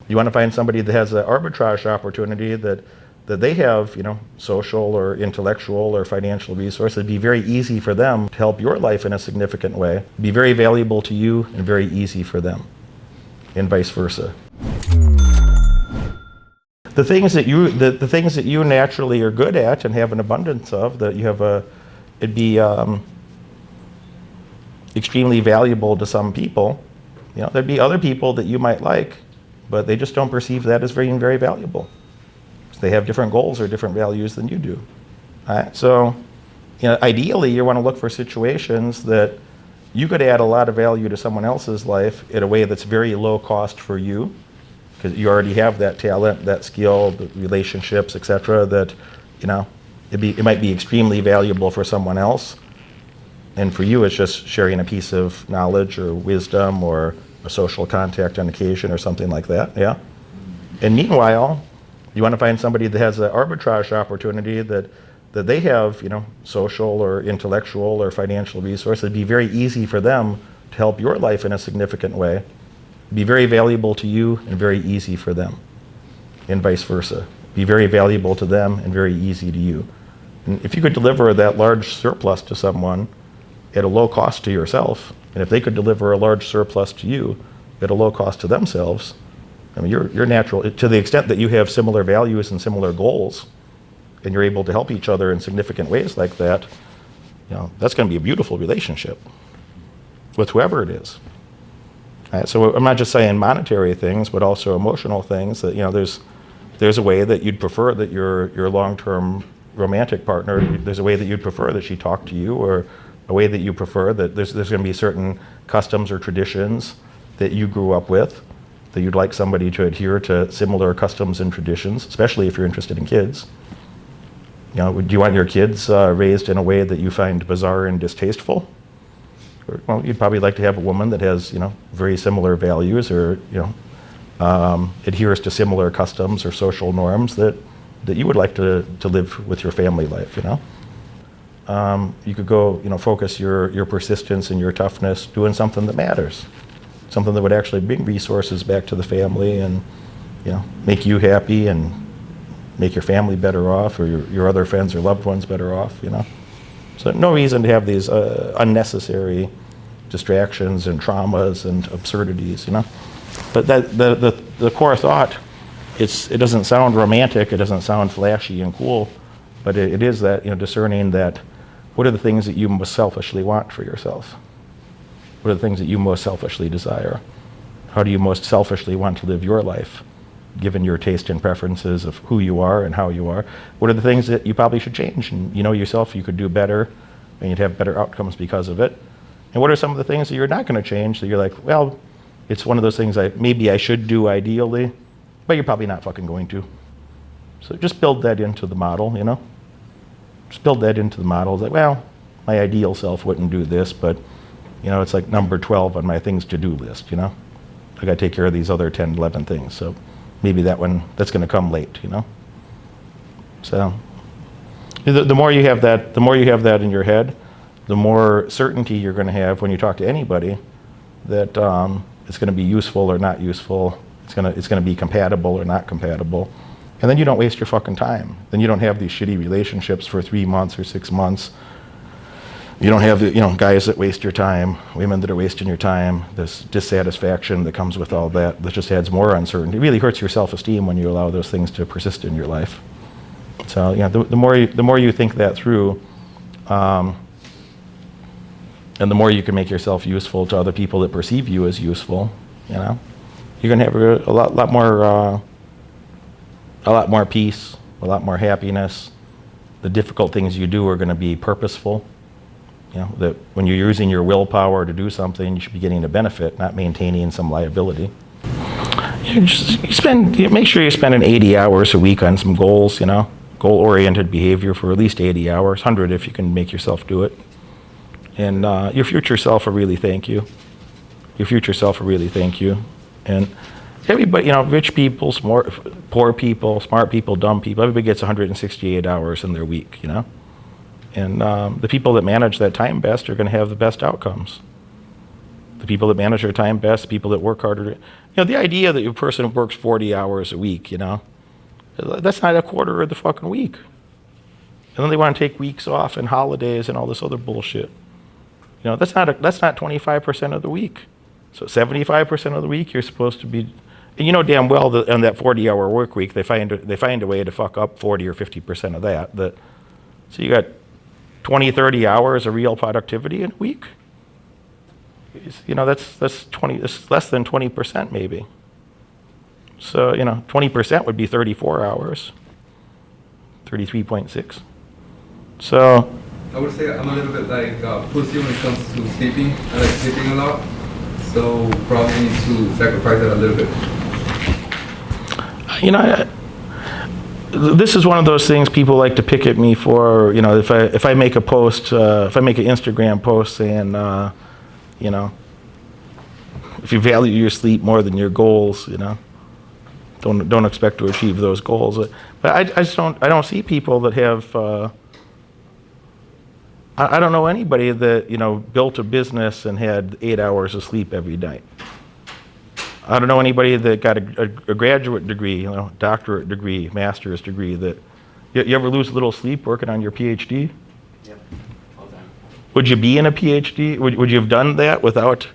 You want to find somebody that has an arbitrage opportunity that they have, social or intellectual or financial resources. It'd be very easy for them to help your life in a significant way. Be very valuable to you and very easy for them, and vice versa. The things that you naturally are good at and have an abundance of, that you have it'd be extremely valuable to some people. There'd be other people that you might like, but they just don't perceive that as very, very valuable. They have different goals or different values than you do. All right? So, ideally, you want to look for situations that you could add a lot of value to someone else's life in a way that's very low cost for you, because you already have that talent, that skill, the relationships, etc. That, it might be extremely valuable for someone else, and for you, it's just sharing a piece of knowledge or wisdom or a social contact on occasion or something like that. Yeah. And meanwhile, you want to find somebody that has an arbitrage opportunity that they have, social or intellectual or financial resources. It'd be very easy for them to help your life in a significant way. Be very valuable to you and very easy for them, and vice versa. Be very valuable to them and very easy to you. And if you could deliver that large surplus to someone at a low cost to yourself, and if they could deliver a large surplus to you at a low cost to themselves, you're natural, to the extent that you have similar values and similar goals, and you're able to help each other in significant ways like that, that's going to be a beautiful relationship with whoever it is. All right, so I'm not just saying monetary things, but also emotional things. That there's a way that you'd prefer that your long-term romantic partner, there's a way that you'd prefer that she talk to you, or a way that you prefer that there's going to be certain customs or traditions that you grew up with, that you'd like somebody to adhere to similar customs and traditions, especially if you're interested in kids. Do you want your kids raised in a way that you find bizarre and distasteful? Well, you'd probably like to have a woman that has, very similar values, or, adheres to similar customs or social norms that you would like to live with your family life, You could go, focus your persistence and your toughness doing something that matters. Something that would actually bring resources back to the family and, make you happy and make your family better off, or your other friends or loved ones better off, So no reason to have these unnecessary distractions and traumas and absurdities, But the core thought, it doesn't sound romantic, it doesn't sound flashy and cool, but it is that, discerning that what are the things that you most selfishly want for yourself? What are the things that you most selfishly desire? How do you most selfishly want to live your life, given your taste and preferences of who you are and how you are? What are the things that you probably should change, and yourself you could do better, and you'd have better outcomes because of it? And what are some of the things that you're not going to change, that you're like, well, it's one of those things maybe I should do ideally, but you're probably not fucking going to. So just build that into the model, Just build that into the model. That, well, my ideal self wouldn't do this, but it's like number 12 on my things to do list, I got to take care of these other 10, 11 things. So maybe that's going to come late, So the more you have that in your head, the more certainty you're going to have when you talk to anybody that it's going to be useful or not useful. It's going to be compatible or not compatible. And then you don't waste your fucking time. Then you don't have these shitty relationships for 3 months or 6 months. You don't have guys that waste your time, women that are wasting your time. This dissatisfaction that comes with all that just adds more uncertainty. It really hurts your self-esteem when you allow those things to persist in your life. So the more you think that through, and the more you can make yourself useful to other people that perceive you as useful, you're gonna have a lot more peace, a lot more happiness. The difficult things you do are going to be purposeful. That when you're using your willpower to do something, you should be getting a benefit, not maintaining some liability. Make sure you're spending 80 hours a week on some goals, goal-oriented behavior for at least 80 hours, 100 if you can make yourself do it. And your future self will really thank you. Your future self will really thank you. And everybody, rich people, poor people, smart people, dumb people, everybody gets 168 hours in their week, And the people that manage that time best are going to have the best outcomes. The people that manage their time best, people that work harder, the idea that a person works 40 hours a week, that's not a quarter of the fucking week. And then they want to take weeks off and holidays and all this other bullshit. That's not 25% of the week. So 75% of the week you're supposed to be, and you know damn well that on that 40-hour work week they find a way to fuck up 40 or 50% of that. So you got 20, 30 hours of real productivity in a week. That's 20. It's less than 20% maybe. So 20% would be 34 hours. 33.6. So I would say I'm a little bit like pussy when it comes to sleeping. I like sleeping a lot, so probably need to sacrifice that a little bit. This is one of those things people like to pick at me for. If I make a post, if I make an Instagram post saying, if you value your sleep more than your goals, don't expect to achieve those goals. But I just don't see people that have. I don't know anybody that built a business and had 8 hours of sleep every night. I don't know anybody that got a graduate degree, doctorate degree, master's degree. That you ever lose a little sleep working on your PhD? Yeah, all the time. Would you be in a PhD? Would you have done that without?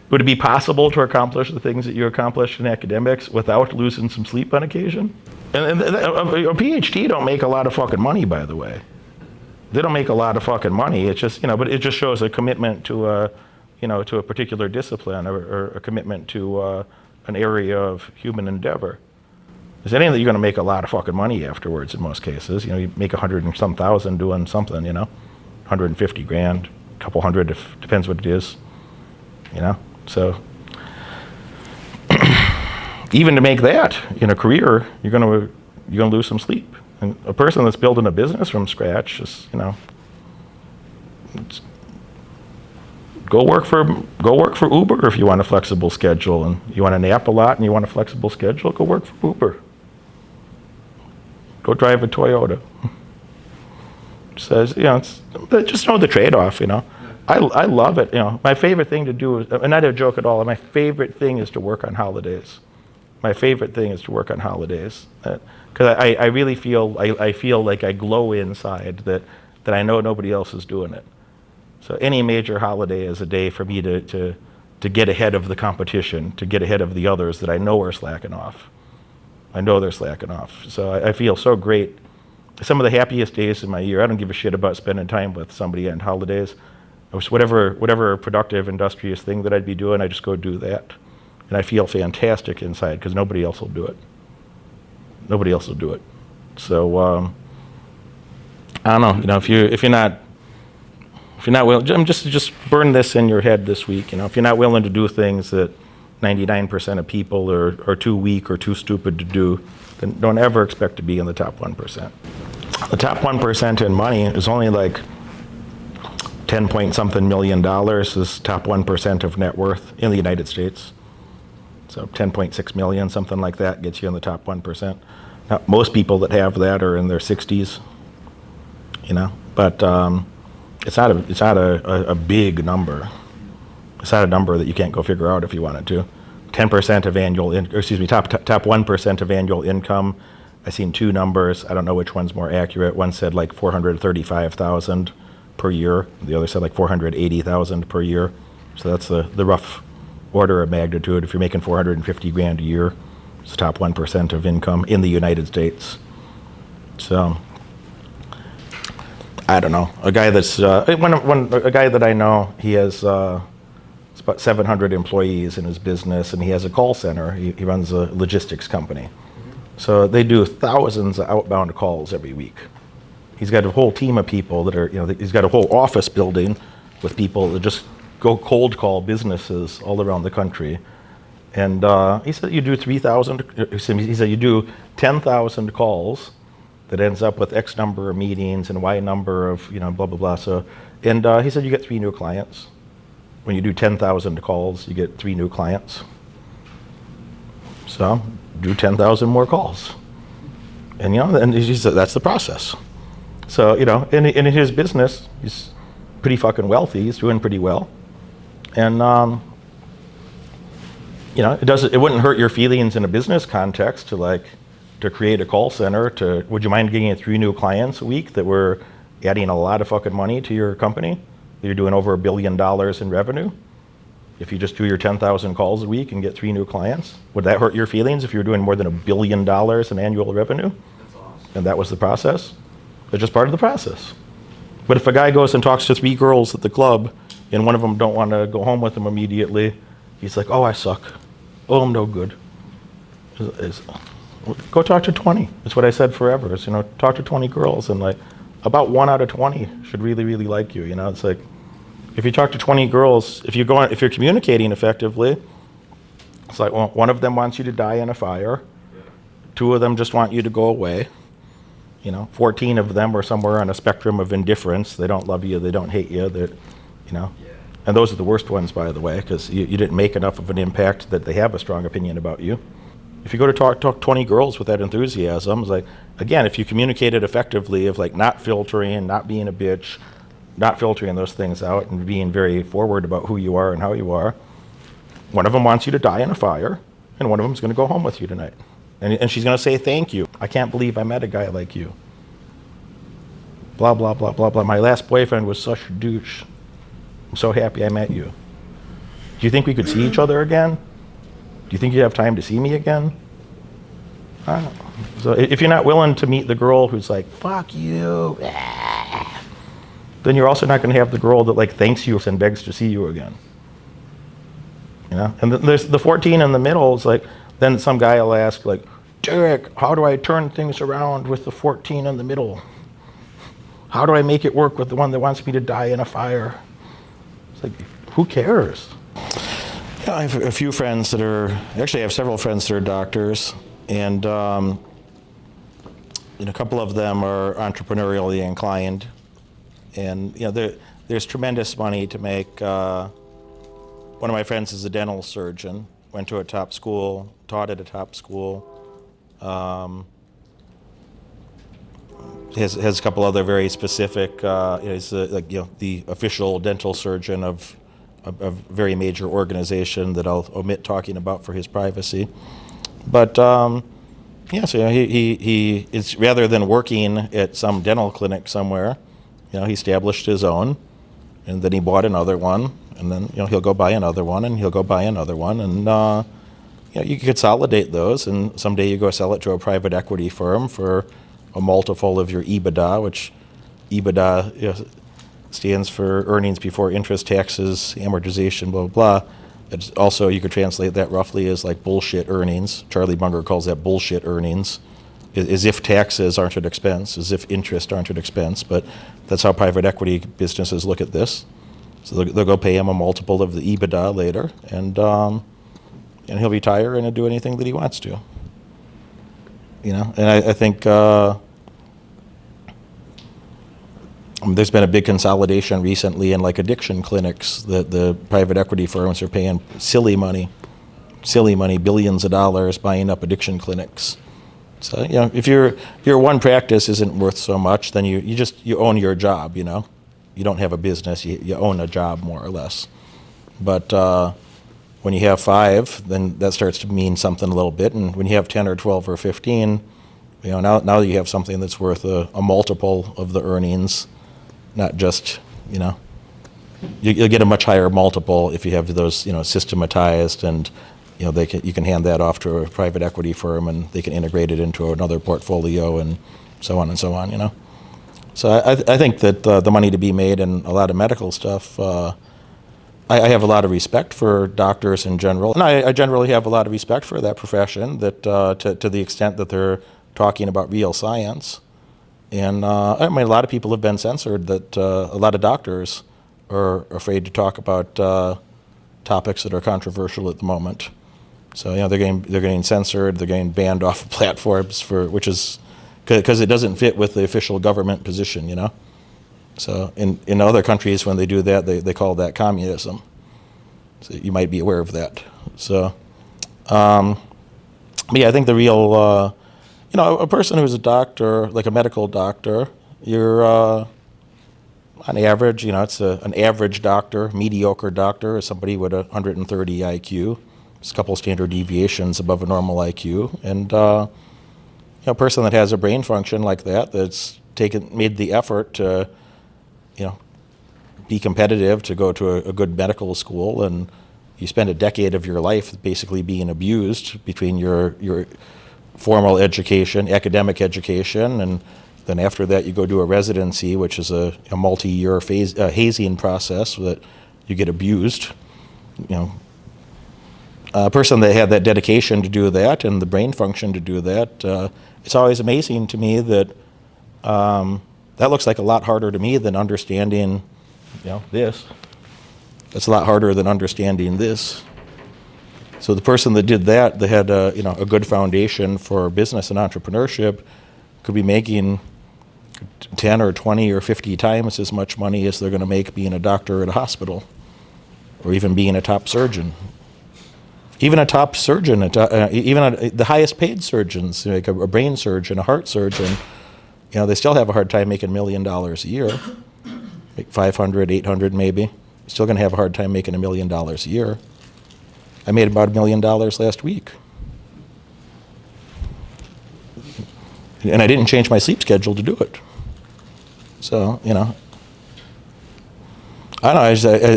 Would it be possible to accomplish the things that you accomplished in academics without losing some sleep on occasion? And a PhD don't make a lot of fucking money, by the way. They don't make a lot of fucking money. It's just, but it just shows a commitment to to a particular discipline or a commitment to an area of human endeavor. Is anything that you're going to make a lot of fucking money afterwards in most cases. You make 100 and some thousand doing something, 150 grand, a couple hundred, depends what it is, So even to make that in a career, you're going to lose some sleep. And a person that's building a business from scratch, just go work for Uber if you want a flexible schedule, and you want to nap a lot and you want a flexible schedule. Go work for Uber. Go drive a Toyota. Says just know the trade-off. I love it. My favorite thing to do is, and not a joke at all. My favorite thing is to work on holidays. My favorite thing is to work on holidays. Because I really feel like I glow inside that I know nobody else is doing it. So any major holiday is a day for me to get ahead of the competition, to get ahead of the others that I know are slacking off. I know they're slacking off. So I feel so great. Some of the happiest days in my year, I don't give a shit about spending time with somebody on holidays. Whatever productive, industrious thing that I'd be doing, I just go do that. And I feel fantastic inside because nobody else will do it. Nobody else will do it. So I don't know. If you're not willing, just burn this in your head this week. If you're not willing to do things that 99% of people are too weak or too stupid to do, then don't ever expect to be in the top 1%. The top 1% in money is only like 10 point something million dollars is top 1% of net worth in the United States. So 10.6 million, something like that, gets you in the top 1%. Now, most people that have that are in their 60s, but it's not a big number. It's not a number that you can't go figure out if you wanted to. 10% of top 1% of annual income. I've seen two numbers. I don't know which one's more accurate. One said like 435,000 per year. The other said like 480,000 per year. So that's the rough order of magnitude. If you're making 450 grand a year, it's the top 1% of income in the United States. So I don't know. A guy that's a guy that I know, he has it's about 700 employees in his business, and he has a call center. He runs a logistics company. So they do thousands of outbound calls every week. He's got a whole team of people that are, he's got a whole office building with people that just go cold call businesses all around the country. And he said you do 3,000, he said you do 10,000 calls that ends up with X number of meetings and Y number of, blah, blah, blah. So, and he said you get 3 new clients. When you do 10,000 calls, you get 3 new clients. So do 10,000 more calls. And, and he said that's the process. So, in his business, he's pretty fucking wealthy. He's doing pretty well. And You know, it wouldn't hurt your feelings in a business context to create a call center would you mind getting 3 new clients a week that were adding a lot of fucking money to your company? You're doing over $1 billion in revenue. If you just do your 10,000 calls a week and get 3 new clients, would that hurt your feelings if you're doing more than $1 billion in annual revenue? That's awesome. And that was the process? It's just part of the process. But if a guy goes and talks to 3 girls at the club and one of them don't want to go home with him immediately, he's like, oh, I suck. Oh, I'm no good. Go talk to 20. That's what I said forever. Is, talk to 20 girls and like about 1 out of 20 should really, really like you. It's like if you talk to 20 girls, if you're communicating effectively, it's like one of them wants you to die in a fire. 2 of them just want you to go away. 14 of them are somewhere on a spectrum of indifference. They don't love you. They don't hate you. And those are the worst ones, by the way, because you didn't make enough of an impact that they have a strong opinion about you. If you go to talk 20 girls with that enthusiasm, it's like, again, if you communicated effectively of like not filtering, not being a bitch, not filtering those things out and being very forward about who you are and how you are, one of them wants you to die in a fire and one of them's going to go home with you tonight. And she's going to say, thank you. I can't believe I met a guy like you. Blah, blah, blah, blah, blah. My last boyfriend was such a douche. I'm so happy I met you. Do you think we could see each other again? Do you think you'd have time to see me again? I don't know. So if you're not willing to meet the girl who's like, fuck you, then you're also not going to have the girl that like thanks you and begs to see you again. And there's the 14 in the middle. It's like, then some guy will ask like, Derek, how do I turn things around with the 14 in the middle? How do I make it work with the one that wants me to die in a fire? It's like, who cares? Yeah, I have a few friends actually I have several friends that are doctors, and a couple of them are entrepreneurially inclined. And there's tremendous money to make. One of my friends is a dental surgeon, went to a top school, taught at a top school. Has a couple other very specific. He's the official dental surgeon of a very major organization that I'll omit talking about for his privacy. But so he is, rather than working at some dental clinic somewhere, he established his own, and then he bought another one, and then he'll go buy another one, and he'll go buy another one, and you consolidate those, and someday you go sell it to a private equity firm for a multiple of your EBITDA, which EBITDA stands for earnings before interest, taxes, amortization, blah, blah, blah. It's also, you could translate that roughly as like bullshit earnings. Charlie Munger calls that bullshit earnings, as if taxes aren't an expense, as if interest aren't an expense, but that's how private equity businesses look at this. So they'll go pay him a multiple of the EBITDA later, and he'll retire and he'll do anything that he wants to. And I think there's been a big consolidation recently in like addiction clinics that the private equity firms are paying silly money, billions of dollars buying up addiction clinics. So, if your one practice isn't worth so much, then you own your job, You don't have a business, you own a job more or less. But when you have 5, then that starts to mean something a little bit. And when you have 10 or 12 or 15, now you have something that's worth a multiple of the earnings, not just, you'll get a much higher multiple if you have those, systematized, and, you can hand that off to a private equity firm and they can integrate it into another portfolio and so on and so on, So I think that the money to be made in a lot of medical stuff, I have a lot of respect for doctors in general, and I generally have a lot of respect for that profession, that to the extent that they're talking about real science. And a lot of people have been censored, that a lot of doctors are afraid to talk about topics that are controversial at the moment. So they're getting censored, they're getting banned off of platforms because it doesn't fit with the official government position, So in other countries, when they do that, they call that communism. So you might be aware of that. So, I think the real, a person who's a doctor, like a medical doctor, you're on average, it's an average doctor, mediocre doctor, is somebody with 130 IQ, It's a couple standard deviations above a normal IQ. And a person that has a brain function like that, that's made the effort to, be competitive, to go to a good medical school, and you spend a decade of your life basically being abused between your formal education, academic education, and then after that you go do a residency, which is a multi-year hazing process that you get abused. A person that had that dedication to do that and the brain function to do that, it's always amazing to me that that looks like a lot harder to me than understanding, this. That's a lot harder than understanding this. So the person that did that, they had a good foundation for business and entrepreneurship, could be making 10 or 20 or 50 times as much money as they're going to make being a doctor at a hospital, or even being a top surgeon. Even a top surgeon, the highest paid surgeons, like a brain surgeon, a heart surgeon, they still have a hard time making $1 million a year, like 500, 800 maybe. Still going to have a hard time making $1 million a year. I made about $1 million last week. And I didn't change my sleep schedule to do it. So, I don't know, I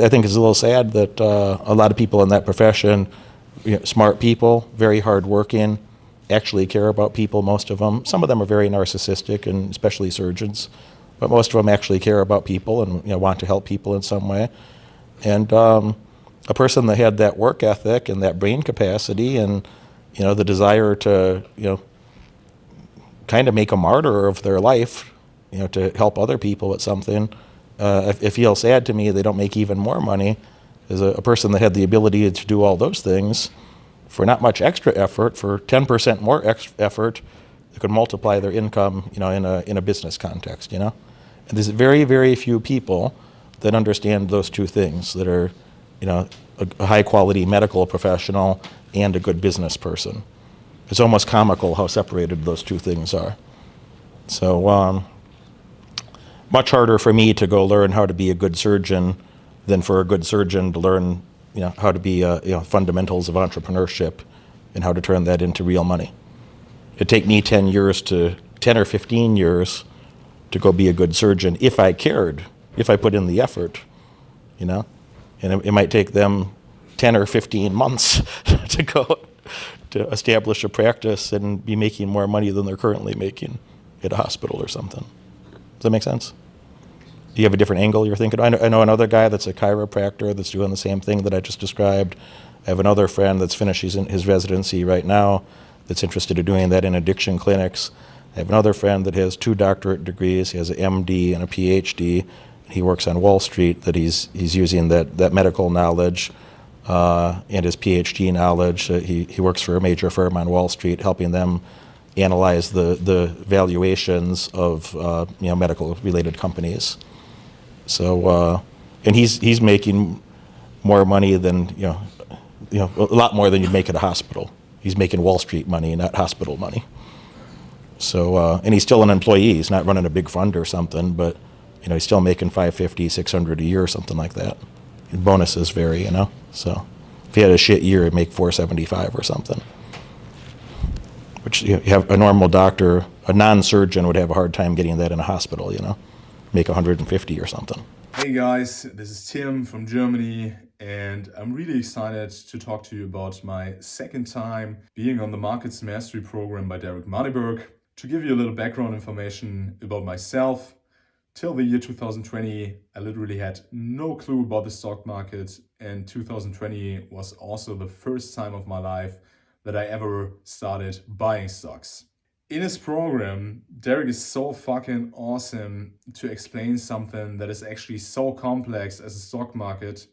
think it's a little sad that a lot of people in that profession, smart people, very hardworking, actually care about people, most of them. Some of them are very narcissistic, and especially surgeons, but most of them actually care about people and want to help people in some way. And a person that had that work ethic and that brain capacity and the desire to kind of make a martyr of their life, to help other people with something, it feels sad to me they don't make even more money. As a person that had the ability to do all those things for not much extra effort, for 10% more effort, they could multiply their income, in a business context, And there's very, very few people that understand those two things, that are, a high quality medical professional and a good business person. It's almost comical how separated those two things are. So much harder for me to go learn how to be a good surgeon than for a good surgeon to learn, how to be, fundamentals of entrepreneurship and how to turn that into real money. It'd take me 10 or 15 years to go be a good surgeon if I cared, if I put in the effort, and it might take them 10 or 15 months to go to establish a practice and be making more money than they're currently making at a hospital or something. Does that make sense? Do you have a different angle you're thinking? I know another guy that's a chiropractor that's doing the same thing that I just described. I have another friend that's finishing his residency right now that's interested in doing that in addiction clinics. I have another friend that has 2 doctorate degrees. He has an MD and a PhD. He works on Wall Street, that he's using that medical knowledge and his PhD knowledge. He works for a major firm on Wall Street, helping them analyze the valuations of medical related companies. So and he's making more money than a lot more than you'd make at a hospital. He's making Wall Street money, not hospital money. So and he's still an employee. He's not running a big fund or something, but he's still making $550, $600 a year or something like that. And bonuses vary, So if he had a shit year, he'd make $475 or something. Which you have a normal doctor, a non-surgeon would have a hard time getting that in a hospital, make $150 or something. Hey guys, this is Tim from Germany, and I'm really excited to talk to you about my second time being on the Markets Mastery program by Derek Moneyberg. To give you a little background information about myself, till the year 2020, I literally had no clue about the stock market, and 2020 was also the first time of my life that I ever started buying stocks. In his program, Derek is so fucking awesome to explain something that is actually so complex as a stock market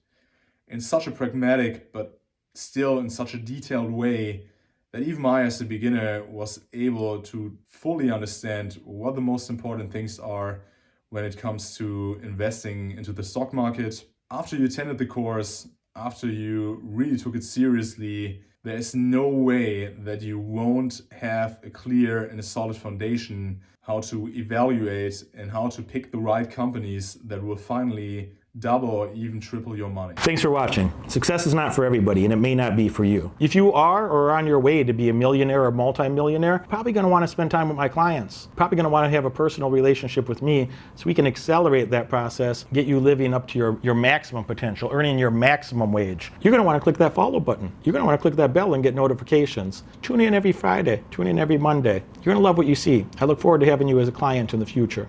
in such a pragmatic but still in such a detailed way that even I, as a beginner, was able to fully understand what the most important things are when it comes to investing into the stock market. After you attended the course, after you really took it seriously, there is no way that you won't have a clear and a solid foundation how to evaluate and how to pick the right companies that will finally double or even triple your money. Thanks for watching. Success is not for everybody, and it may not be for you. If you are or are on your way to be a millionaire or multi-millionaire, probably going to want to spend time with my clients. Probably going to want to have a personal relationship with me so we can accelerate that process, get you living up to your maximum potential, earning your maximum wage. You're going to want to click that follow button. You're going to want to click that bell and get notifications. Tune in every Friday. Tune in every Monday. You're going to love what you see. I look forward to having you as a client in the future.